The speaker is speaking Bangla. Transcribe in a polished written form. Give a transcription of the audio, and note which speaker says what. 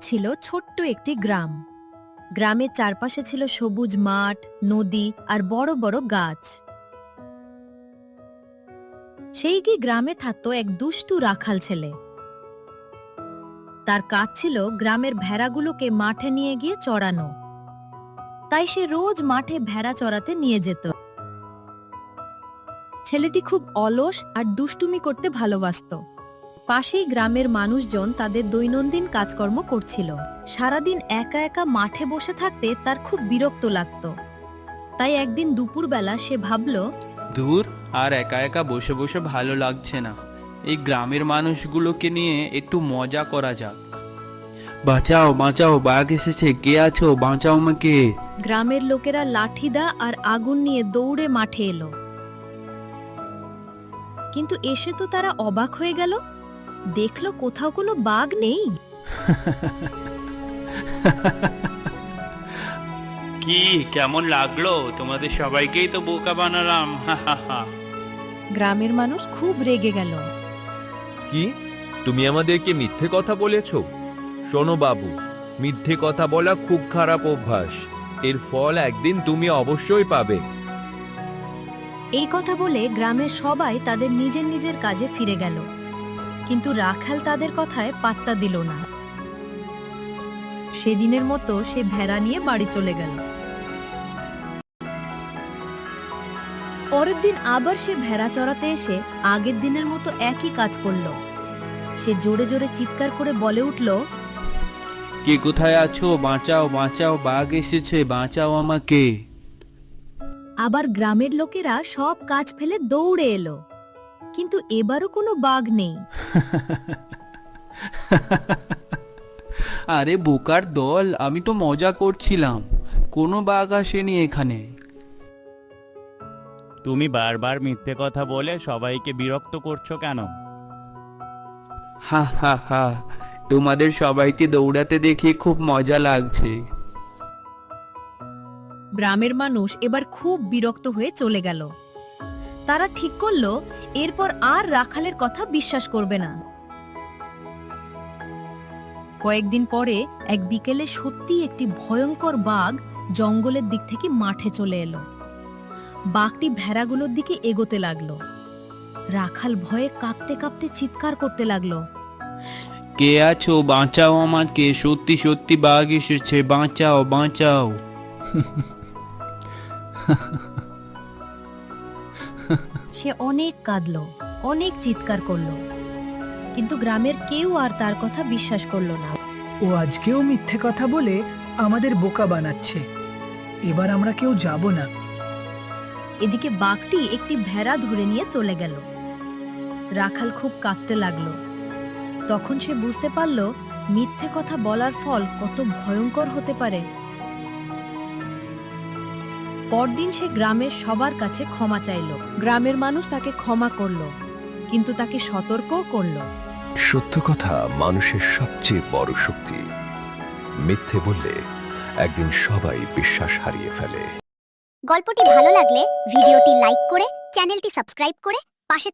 Speaker 1: ছিল ছোট্ট একটি গ্রাম। গ্রামের চারপাশে ছিল সবুজ মাঠ, নদী আর বড় বড় গাছ। সেই কি গ্রামে থাকতো এক দুষ্টু রাখাল ছেলে। তার কাজ ছিল গ্রামের ভেড়াগুলোকে মাঠে নিয়ে গিয়ে চড়ানো। তাই সে রোজ মাঠে ভেড়া চড়াতে নিয়ে যেত। ছেলেটি খুব অলস আর দুষ্টুমি করতে ভালোবাসতো। পাশেই গ্রামের মানুষজন তাদের দৈনন্দিন কাজকর্ম করছিল। সারাদিন একা একা মাঠে বসে থাকতে তার খুব বিরক্ত লাগতো। তাই একদিন দুপুরবেলা সে ভাবল,
Speaker 2: দূর, আর একা একা বসে বসে ভালো লাগছে না। এই গ্রামের মানুষগুলোকে নিয়ে একটু মজা করা যাক। বাঁচাও বাঁচাও, বাঘ এসেছে, কে আছো, বাঁচাও আমাকে।
Speaker 1: গ্রামের লোকেরা লাঠিদা আর আগুন নিয়ে দৌড়ে মাঠে এলো। কিন্তু এসে তো তারা অবাক হয়ে গেল। দেখলো কোথাও কোনো বাঘ নেই।
Speaker 2: কি কেমন লাগলো? তোমাদের সবাইকেই তো বোকা বানালাম।
Speaker 1: গ্রামের মানুষ খুব রেগে গেল।
Speaker 3: কি, তুমি আমাদেরকে মিথ্যে কথা বলেছো? শোনো বাবু, মিথ্যে কথা বলা খুব খারাপ অভ্যাস। এর ফল একদিন তুমি অবশ্যই পাবে।
Speaker 1: এই কথা বলে গ্রামের সবাই তাদের নিজের নিজের কাজে ফিরে গেল। কিন্তু রাখাল তাদের কথায় পাত্তা দিল না। সেদিনের মতো সে ভেড়া নিয়ে বাড়ি চলে গেল। পরের দিন আবার সে ভেড়া চড়াতে এসে আগের দিনের মতো একই কাজ করল। সে জোরে জোরে চিৎকার করে বলে উঠল,
Speaker 2: কে কোথায় আছো, বাঁচাও বাঁচাও, বাঘ এসেছে, বাঁচাও আমাকে।
Speaker 1: আবার গ্রামের লোকেরা সব কাজ ফেলে দৌড়ে এলো। কিন্তু এবারও কোনো বাঘ নেই।
Speaker 2: আরে বোকার দল, আমি তো মজা করছিলাম, কোনো বাঘ আসেনি এখানে।
Speaker 4: তুমি বারবার মিথ্যে কথা বলে সবাইকে বিরক্ত করছো কেন?
Speaker 2: হা হা হা, তোমাদের সবাইকে দৌড়াতে দেখে খুব মজা লাগছে।
Speaker 1: গ্রামের মানুষ এবার খুব বিরক্ত হয়ে চলে গেল। তারা ঠিক করলো এরপর আর রাখালের কথা বিশ্বাস করবে না। কয়েকদিন পরে এক বিকেলে সত্যি একটি ভয়ঙ্কর বাঘ জঙ্গলের দিক থেকে মাঠে চলে এলো। বাঘটি ভেড়াগুলোর দিকে এগোতে লাগলো। রাখাল ভয়ে কাঁপতে কাঁপতে চিৎকার করতে লাগলো,
Speaker 2: কে আছো, বাঁচাও আমাকে, সত্যি সত্যি বাঘ এসেছে, বাঁচাও বাঁচাও।
Speaker 1: সে অনেক কাঁদলো, অনেক চিৎকার করলো, কিন্তু গ্রামের কেউ আর তার কথা বিশ্বাস করলো না।
Speaker 5: ও আজকেও মিথ্যে কথা বলে আমাদের বোকা বানাচ্ছে। এবার আমরা কেউ যাব না।
Speaker 1: এদিকে বাঘটি একটি ভেড়া ধরে নিয়ে চলে গেল। রাখাল খুব কাঁদতে লাগলো। তখন সে বুঝতে পারল মিথ্যে কথা বলার ফল কত ভয়ঙ্কর হতে পারে। পরদিন সে গ্রামের সবার কাছে ক্ষমা চাইল। গ্রামের মানুষ তাকে ক্ষমা করল, কিন্তু তাকে সতর্কও করল।
Speaker 6: সত্য কথা মানুষের সবচেয়ে বড় শক্তি। মিথ্যে বললে একদিন সবাই বিশ্বাস হারিয়ে ফেলে।
Speaker 7: গল্পটি ভালো লাগলে ভিডিওটি লাইক করে চ্যানেলটি সাবস্ক্রাইব করে পাশে